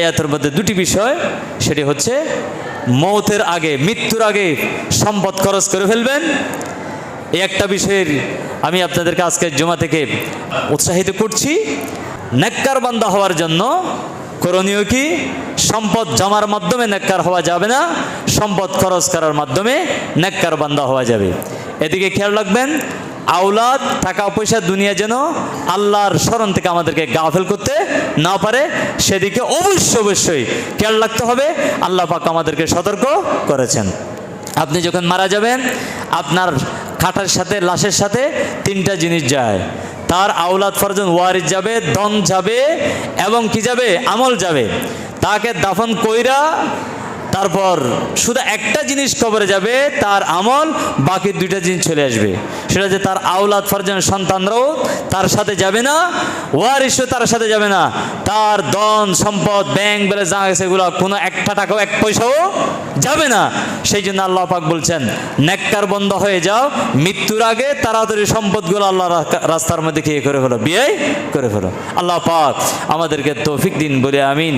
আয়াতের মধ্যে দুটি বিষয়, সেটি হচ্ছে মৌতের আগে, মৃত্যুর আগে সম্পদ খরচ করে ফেলবেন। এই একটা বিষয়ের আমি আপনাদেরকে আজকে জুমা থেকে উৎসাহিত করছি। নেককার বান্দা হওয়ার জন্য করণীয় কি? সম্পদ জমার মাধ্যমে নেককার হওয়া যাবে না, সম্পদ খরচ করার মাধ্যমে নেককার বান্দা হওয়া যাবে। এদিকে খেয়াল রাখবেন, আওলাদ টাকা পয়সা দুনিয়া যেন আল্লাহর স্মরণ থেকে আমাদেরকে গাফেল করতে না পারে, সেদিকে অবশ্যই খেয়াল রাখতে হবে। আল্লাহ পাক আমাদেরকে সতর্ক করেছেন। আপনি যখন মারা যাবেন, আপনার খাটার সাথে, লাশের সাথে তিনটা জিনিস যায়। তার আওলাদ ফরজন ওয়ারিস যাবে, ধন যাবে, এবং কি যাবে? আমল যাবে। তাকে দাফন কইরা তারপর শুধু একটা জিনিস কবরে যাবে, তার আমল। বাকি দুইটা জিনিস চলে আসবে, সেটা যে তার আওলাদ ফরজন সন্তানরাও তার সাথে যাবে না, ওয়ারিসও তার সাথে যাবে না। তার ধন সম্পদ, ব্যাংক ব্যালেন্স যা গেছে এগুলো কোনো একটা টাকাও, এক পয়সাও যাবে না। সেই জন্য আল্লাহ পাক বলছেন, নেককার বন্ধ হয়ে যাও, মৃত্যুর আগে তাড়াতাড়ি সম্পদগুলো আল্লাহ রাস্তার মধ্যে খেয়ে করে ফেলো, বিয়ে করে ফেলো। আল্লাহ পাক আমাদেরকে তৌফিক দিন বলে আমিন।